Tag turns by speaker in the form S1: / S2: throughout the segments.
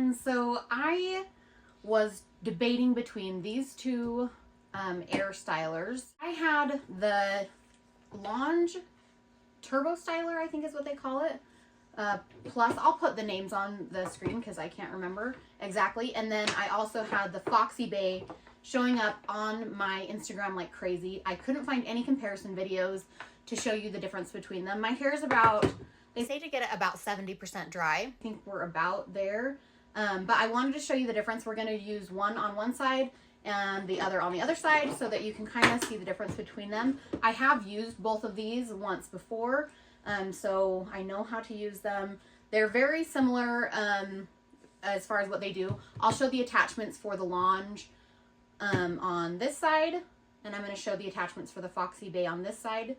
S1: And so I was debating between these two air stylers. I had the Lange TurboStyler, I think is what they call it. Plus, I'll put the names on the screen because I can't remember exactly. And then I also had the Foxybae showing up on my Instagram like crazy. I couldn't find any comparison videos to show you the difference between them. My hair is about, they say to get it about 70% dry. I think we're about there. But I wanted to show you the difference. We're going to use one on one side and the other on the other side so that you can kind of see the difference between them. I have used both of these once before, so I know how to use them. They're very similar as far as what they do. I'll show the attachments for the Lange on this side, and I'm going to show the attachments for the Foxybae on this side.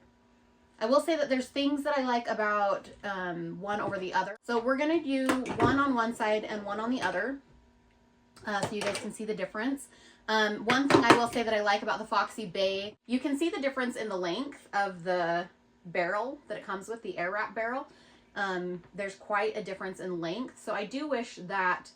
S1: I will say that there's things that I like about one over the other. So we're going to do one on one side and one on the other so you guys can see the difference. One thing I will say that I like about the Foxybae, you can see the difference in the length of the barrel that it comes with, the air wrap barrel. There's quite a difference in length. So I do wish that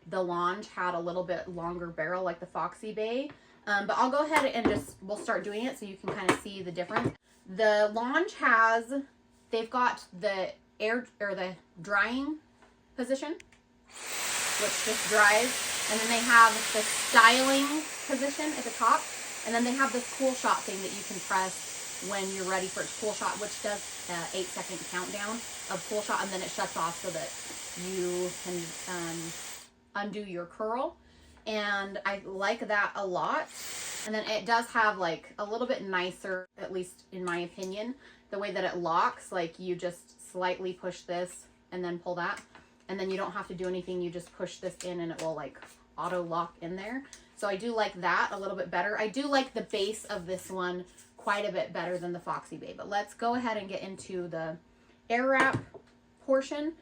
S1: the Lange had a little bit longer barrel like the Foxybae. But I'll go ahead and we'll start doing it so you can kind of see the difference. The Lange they've got the air or the drying position, which just dries. And then they have the styling position at the top. And then they have this cool shot thing that you can press when you're ready for its cool shot, which does an 8-second countdown of cool shot. And then it shuts off so that you can undo your curl. And I like that a lot. And then it does have like a little bit nicer, at least in my opinion, the way that it locks. Like you just slightly push this and then pull that. And then you don't have to do anything. You just push this in and it will like auto lock in there. So I do like that a little bit better. I do like the base of this one quite a bit better than the Foxybae. But let's go ahead and get into the air wrap portion.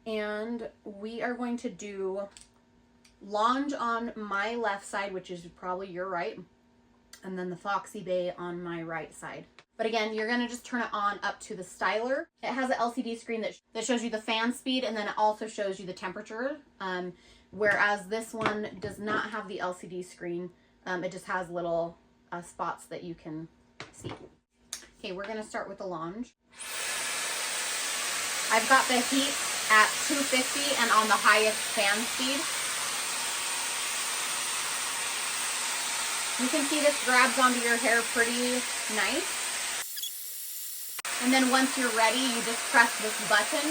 S1: And we are going to do Lange on my left side, which is probably your right. And then the Foxybae on my right side. But again, you're going to just turn it on up to the styler. It has an LCD screen that shows you the fan speed, and then it also shows you the temperature. Whereas this one does not have the LCD screen. It just has little spots that you can see. Okay, we're going to start with the Lange. I've got the heat at 250 and on the highest fan speed. You can see this grabs onto your hair pretty nice. And then once you're ready, you just press this button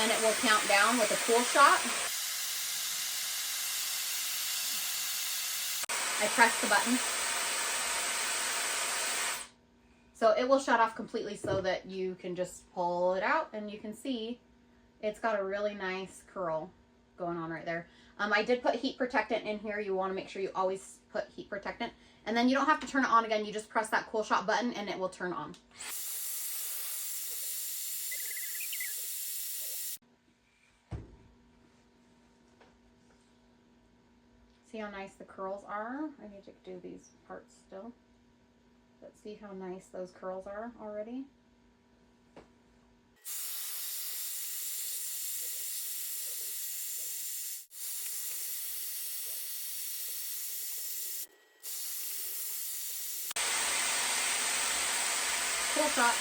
S1: and it will count down with a cool shot. I press the button. So it will shut off completely so that you can just pull it out and you can see it's got a really nice curl going on right there. I did put heat protectant in here. You want to make sure you always put heat protectant. And then you don't have to turn it on again. You just press that cool shot button and it will turn on. See how nice the curls are? I need to do these parts still. But see how nice those curls are already? Cool shot.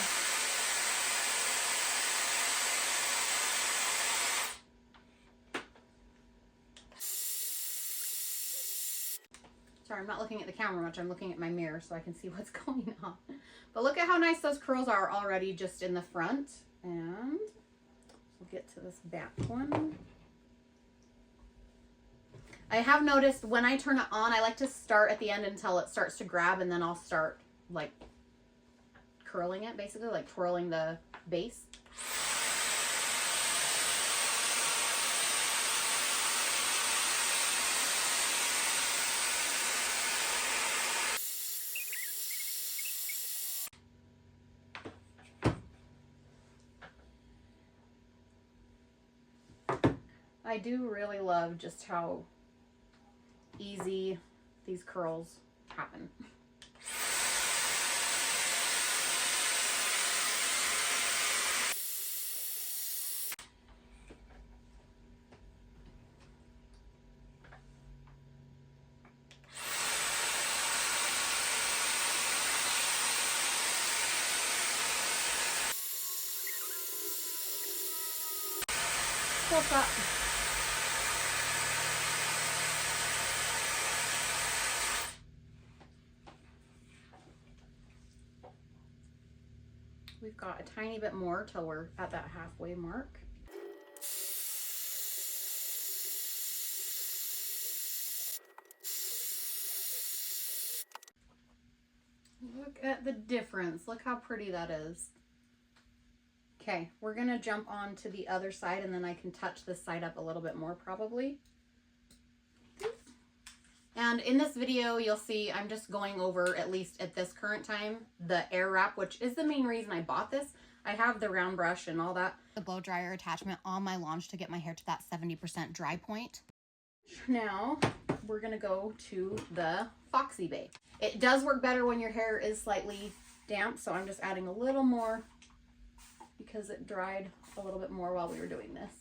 S1: Sorry, I'm not looking at the camera much. I'm looking at my mirror so I can see what's going on. But look at how nice those curls are already just in the front. And we'll get to this back one. I have noticed when I turn it on, I like to start at the end until it starts to grab, and then I'll start like curling it, basically like twirling the base. I do really love just how easy these curls happen. Cool shot. We've got a tiny bit more till we're at that halfway mark. Look at the difference. Look how pretty that is. Okay, we're gonna jump on to the other side and then I can touch this side up a little bit more probably. And in this video, you'll see I'm just going over, at least at this current time, the air wrap, which is the main reason I bought this. I have the round brush and all that. The blow dryer attachment on my Lange to get my hair to that 70% dry point. Now, we're gonna go to the Foxybae. It does work better when your hair is slightly damp, so I'm just adding a little more because it dried a little bit more while we were doing this.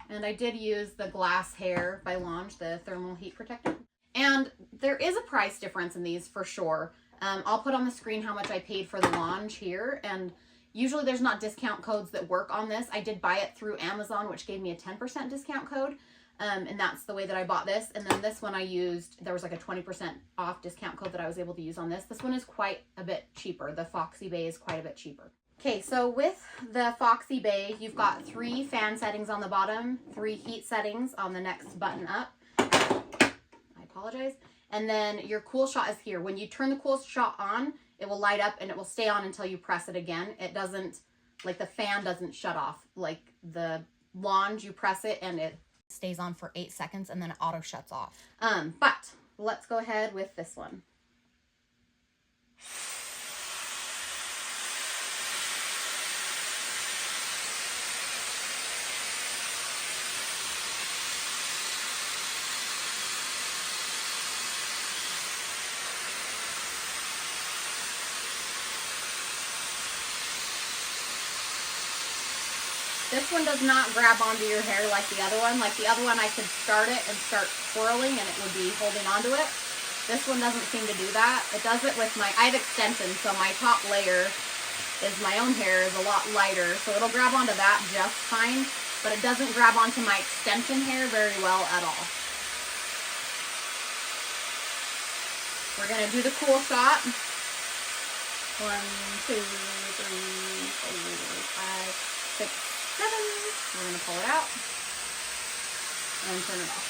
S1: And I did use the Glass Hair by Lange, the thermal heat protector. And there is a price difference in these for sure. I'll put on the screen how much I paid for the Lange here. And usually there's not discount codes that work on this. I did buy it through Amazon, which gave me a 10% discount code. And that's the way that I bought this. And then this one I used, there was like a 20% off discount code that I was able to use on this. This one is quite a bit cheaper. The Foxybae is quite a bit cheaper. Okay, so with the Foxybae, you've got 3 fan settings on the bottom, 3 heat settings on the next button up. I apologize. And then your cool shot is here. When you turn the cool shot on, it will light up and it will stay on until you press it again. It doesn't, like the fan doesn't shut off. Like the Lange, you press it and it stays on for 8 seconds and then it auto shuts off. But let's go ahead with this one. This one does not grab onto your hair like the other one. Like the other one, I could start it and start swirling and it would be holding onto it. This one doesn't seem to do that. It does it with I have extensions, so my top layer is my own hair is a lot lighter. So it'll grab onto that just fine, but it doesn't grab onto my extension hair very well at all. We're gonna do the cool shot. 1, 2, 3, 4, 5, 6, 7. We're going to pull it out and turn it off.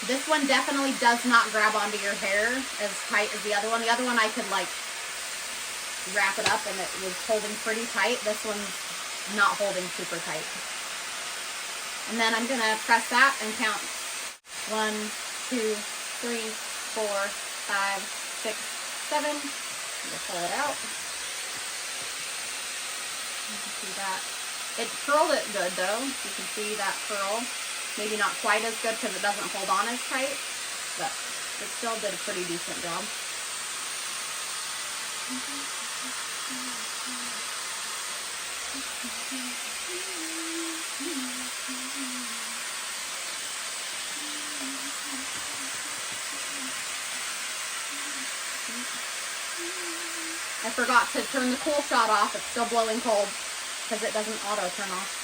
S1: This one definitely does not grab onto your hair as tight as the other one. The other one I could like wrap it up and it was holding pretty tight. This one's not holding super tight. And then I'm gonna press that and count 1, 2, 3, 4, 5, 6, 7. We'll pull it out. You can see that. It curled it good though. You can see that curl. Maybe not quite as good because it doesn't hold on as tight, but it still did a pretty decent job. I forgot to turn the cool shot off. It's still blowing cold because it doesn't auto turn off.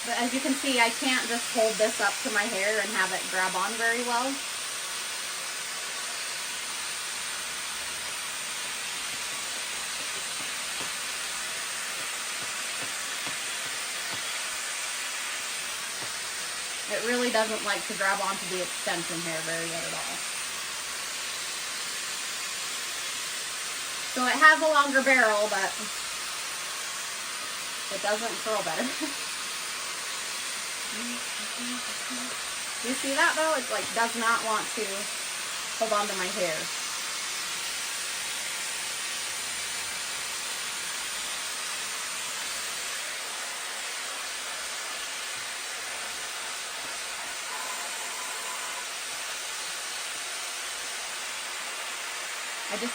S1: But as you can see, I can't just hold this up to my hair and have it grab on very well. It really doesn't like to grab onto the extension hair very good at all. So it has a longer barrel, but it doesn't curl better. You see that though? It's like does not want to hold on to my hair. I just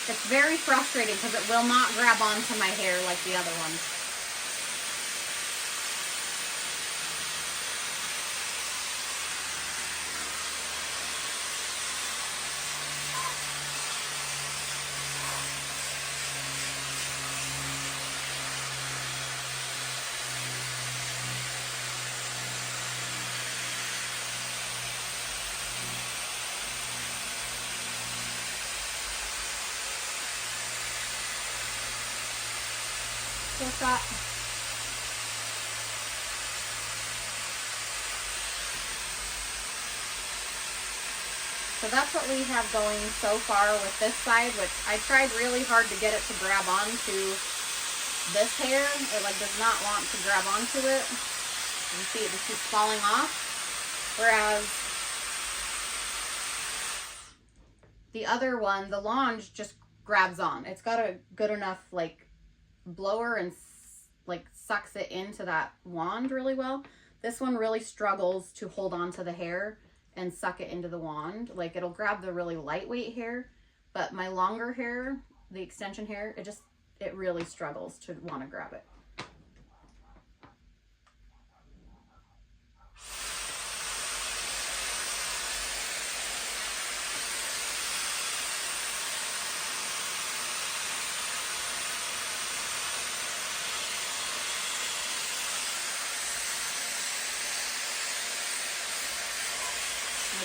S1: it's very frustrating because it will not grab onto my hair like the other ones. What's that? So that's what we have going so far with this side, which I tried really hard to get it to grab onto this hair. It like does not want to grab onto it. You see it just keeps falling off. Whereas the other one, the Lange, just grabs on. It's got a good enough like blower and like sucks it into that wand really well. This one really struggles to hold on to the hair and suck it into the wand. Like it'll grab the really lightweight hair, but my longer hair, the extension hair, it really struggles to want to grab it.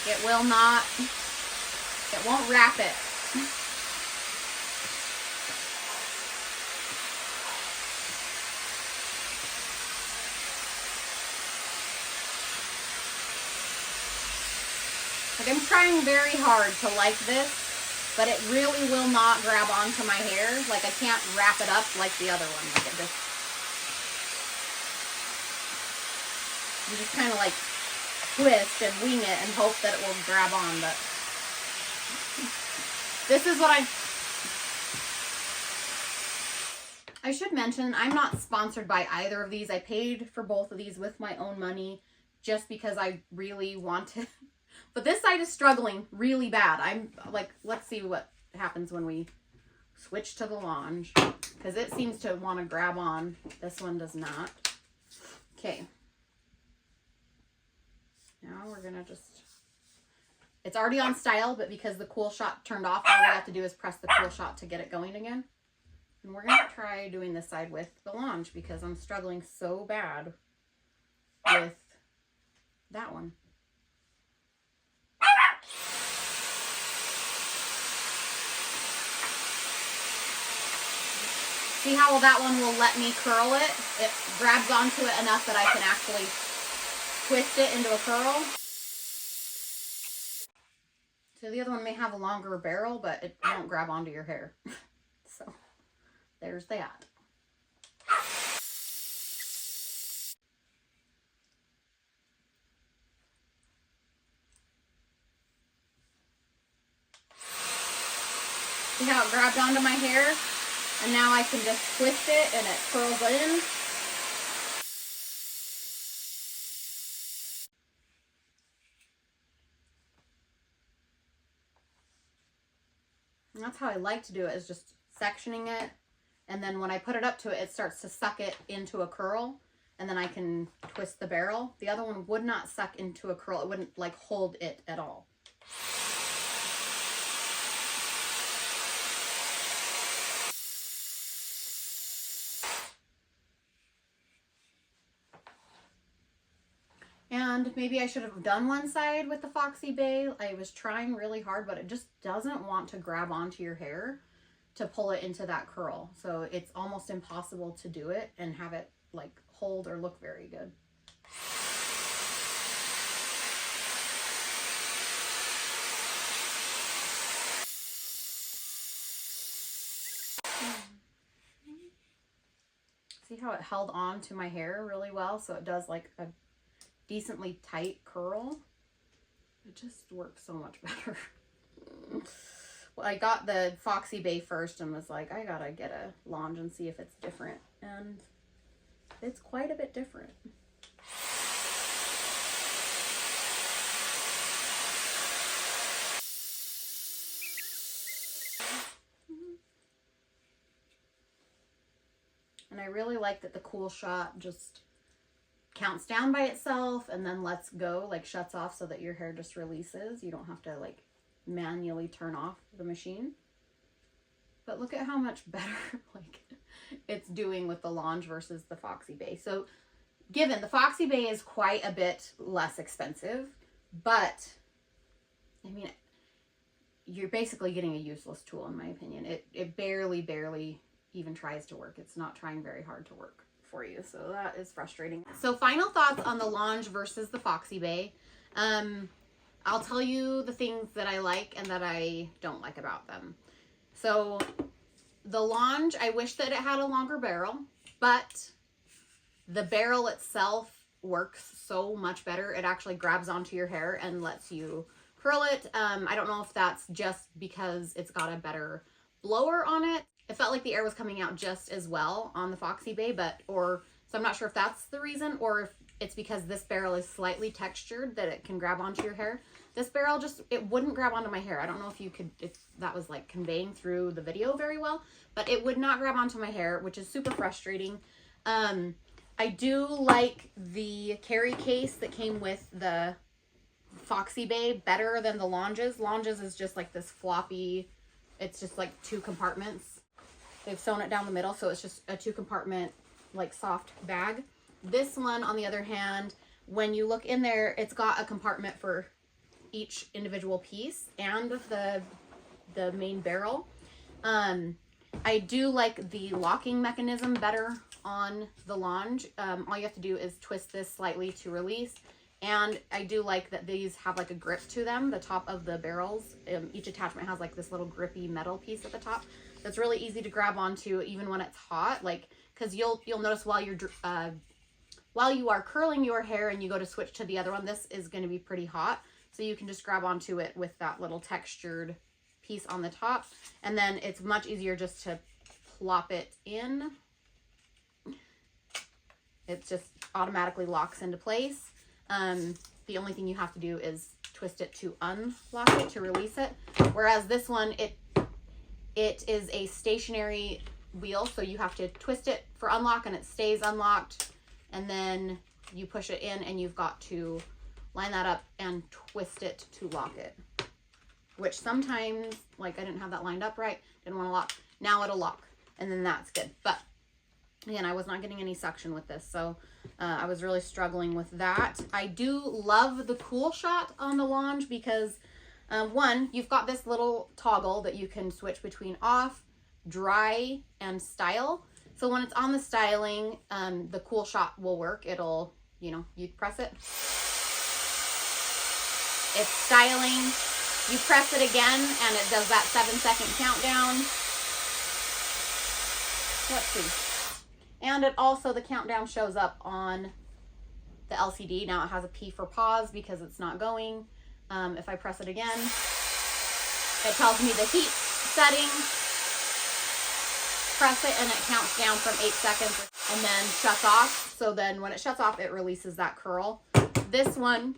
S1: Like it will not, it won't wrap it. Like I'm trying very hard to like this, but it really will not grab onto my hair. Like I can't wrap it up like the other one. Like it just, you just kind of like twist and wing it and hope that it will grab on, but this is what I should mention, I'm not sponsored by either of these. I paid for both of these with my own money just because I really wanted, but this side is struggling really bad. I'm like, let's see what happens when we switch to the Lange, because it seems to want to grab on. This one does not. Okay. Now we're going to just, it's already on style, but because the cool shot turned off, all we have to do is press the cool shot to get it going again. And we're going to try doing this side with the Lange because I'm struggling so bad with that one. See how that one will let me curl it? It grabs onto it enough that I can actually twist it into a curl. So the other one may have a longer barrel, but it won't grab onto your hair. So there's that. See how it grabbed onto my hair? And now I can just twist it and it curls in. And that's how I like to do it, is just sectioning it. And then when I put it up to it, it starts to suck it into a curl. And then I can twist the barrel. The other one would not suck into a curl. It wouldn't like hold it at all. And maybe I should have done one side with the Foxybae. I was trying really hard, but it just doesn't want to grab onto your hair. to pull it into that curl. So it's almost impossible to do it and have it like hold or look very good. See how it held on to my hair really well? So it does like a decently tight curl. It just works so much better. Well, I got the Foxybae first and was like, I gotta get a Lange and see if it's different. And it's quite a bit different. And I really like that the cool shot just counts down by itself and then lets go, like shuts off so that your hair just releases. You don't have to like manually turn off the machine. But look at how much better like it's doing with the Lange versus the Foxybae. So given the Foxybae is quite a bit less expensive, but I mean, you're basically getting a useless tool in my opinion. It barely even tries to work. It's not trying very hard to work for you. So that is frustrating. So final thoughts on the Lange versus the Foxybae. I'll tell you the things that I like and that I don't like about them. So the Lange, I wish that it had a longer barrel, but the barrel itself works so much better. It actually grabs onto your hair and lets you curl it. I don't know if that's just because it's got a better blower on it. It felt like the air was coming out just as well on the Foxybae, so I'm not sure if that's the reason or if it's because this barrel is slightly textured that it can grab onto your hair. This barrel it wouldn't grab onto my hair. I don't know if that was like conveying through the video very well, but it would not grab onto my hair, which is super frustrating. I do like the carry case that came with the Foxybae better than the Lange's. Lange's is just like this floppy, it's just like 2 compartments. They've sewn it down the middle, so it's just a 2 compartment like soft bag. This one, on the other hand, when you look in there, it's got a compartment for each individual piece and the main barrel. I do like the locking mechanism better on the Lange. All you have to do is twist this slightly to release. And I do like that these have like a grip to them, the top of the barrels. Each attachment has like this little grippy metal piece at the top. That's really easy to grab onto even when it's hot. Like, cause you'll notice while you are curling your hair and you go to switch to the other one, this is going to be pretty hot. So you can just grab onto it with that little textured piece on the top. And then it's much easier just to plop it in. It just automatically locks into place. The only thing you have to do is twist it to unlock it, to release it. Whereas this one, it is a stationary wheel, so you have to twist it for unlock and it stays unlocked. And then you push it in and you've got to line that up and twist it to lock it. Which sometimes, like I didn't have that lined up right, didn't want to lock. Now it'll lock and then that's good. But again, I was not getting any suction with this, so I was really struggling with that. I do love the cool shot on the Lange because one, you've got this little toggle that you can switch between off, dry, and style. So when it's on the styling, the cool shot will work. It'll, you press it. It's styling. You press it again and it does that 7-second countdown. Let's see. And it also, the countdown shows up on the LCD. Now it has a P for pause because it's not going. If I press it again, it tells me the heat setting. Press it and it counts down from 8 seconds and then shuts off. So then when it shuts off, it releases that curl. This one,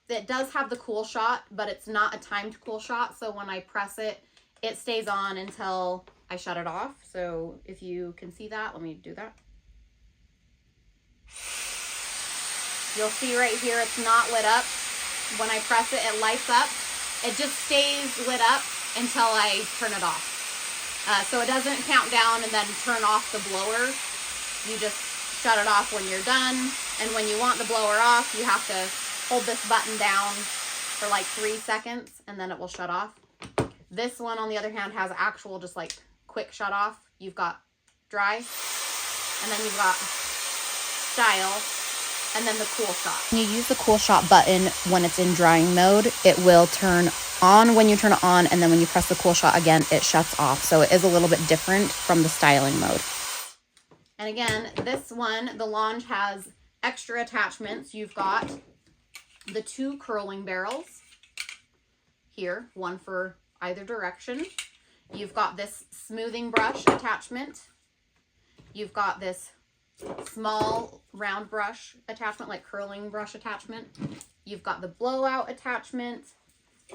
S1: it does have the cool shot, but it's not a timed cool shot. So when I press it, it stays on until I shut it off. So if you can see that, let me do that. You'll see right here, it's not lit up. When I press it, it lights up. It just stays lit up until I turn it off. So it doesn't count down and then turn off the blower. You just shut it off when you're done. And when you want the blower off, you have to hold this button down for like 3 seconds and then it will shut off. This one, on the other hand, has actual just like quick shut off. You've got dry, and then you've got style, and then the cool shot. When you use the cool shot button when it's in drying mode, it will turn on when you turn it on, and then when you press the cool shot again, it shuts off. So it is a little bit different from the styling mode. And again, this one, the Lange, has extra attachments. You've got the 2 curling barrels here, one for either direction. You've got this smoothing brush attachment. You've got this small round brush attachment, like curling brush attachment. You've got the blowout attachment,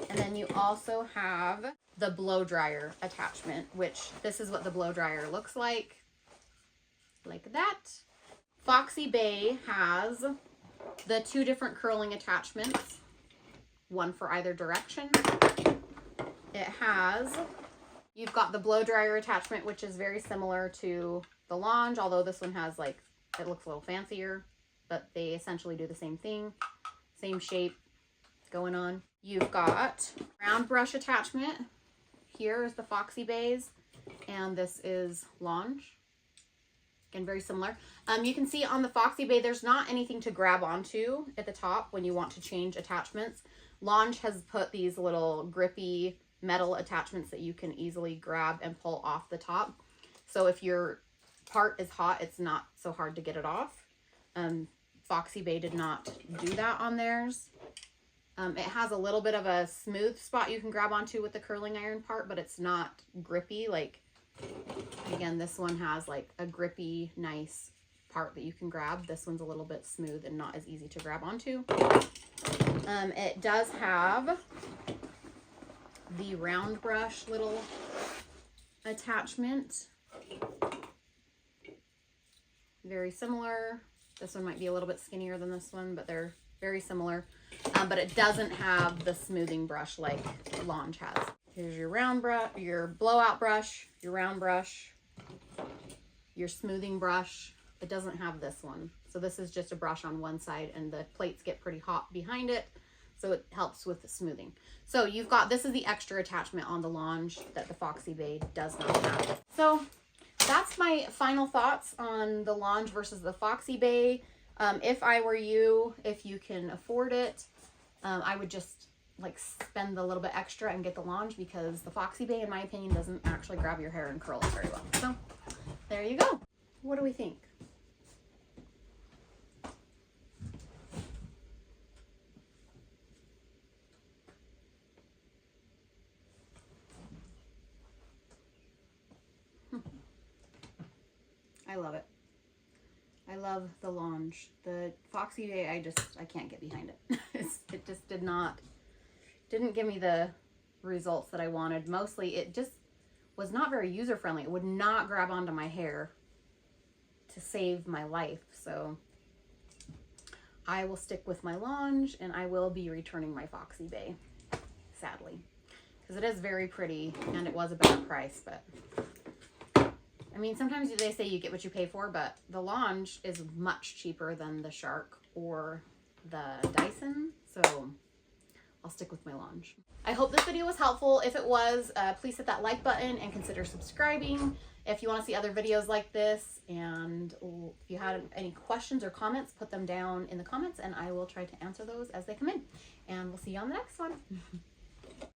S1: and then you also have the blow dryer attachment, which this is what the blow dryer looks like that. Foxybae has the 2 different curling attachments, one for either direction. You've got the blow dryer attachment, which is very similar to the Lange, although this one has like, it looks a little fancier, but they essentially do the same thing, same shape going on. You've got round brush attachment. Here is the Foxybae's, and this is Lange. Again, very similar. You can see on the Foxybae, there's not anything to grab onto at the top when you want to change attachments. Lange has put these little grippy metal attachments that you can easily grab and pull off the top. So if your part is hot, it's not so hard to get it off. Foxybae did not do that on theirs. It has a little bit of a smooth spot you can grab onto with the curling iron part, but it's not grippy. Like, again, this one has like a grippy, nice part that you can grab. This one's a little bit smooth and not as easy to grab onto. It does have the round brush little attachment. Very similar. This one might be a little bit skinnier than this one, but they're very similar. But it doesn't have the smoothing brush like Lange has. Here's your round brush, your blowout brush, your round brush, your smoothing brush. It doesn't have this one. So this is just a brush on one side, and the plates get pretty hot behind it, so it helps with the smoothing. So you've got, this is the extra attachment on the Lange that the Foxybae does not have. So that's my final thoughts on the Lange versus the Foxybae. If I were you, if you can afford it, I would just like spend a little bit extra and get the Lange, because the Foxybae, in my opinion, doesn't actually grab your hair and curl it very well. So there you go. What do we think? I love it. I love the Lange. The Foxybae, I can't get behind it. It just didn't give me the results that I wanted. Mostly, it just was not very user-friendly. It would not grab onto my hair to save my life. So I will stick with my Lange, and I will be returning my Foxybae, sadly, because it is very pretty and it was a better price. But I mean, sometimes they say you get what you pay for, but the Lange is much cheaper than the Shark or the Dyson, so I'll stick with my Lange. I hope this video was helpful. If it was, please hit that like button and consider subscribing if you want to see other videos like this. And if you had any questions or comments, put them down in the comments, and I will try to answer those as they come in. And we'll see you on the next one.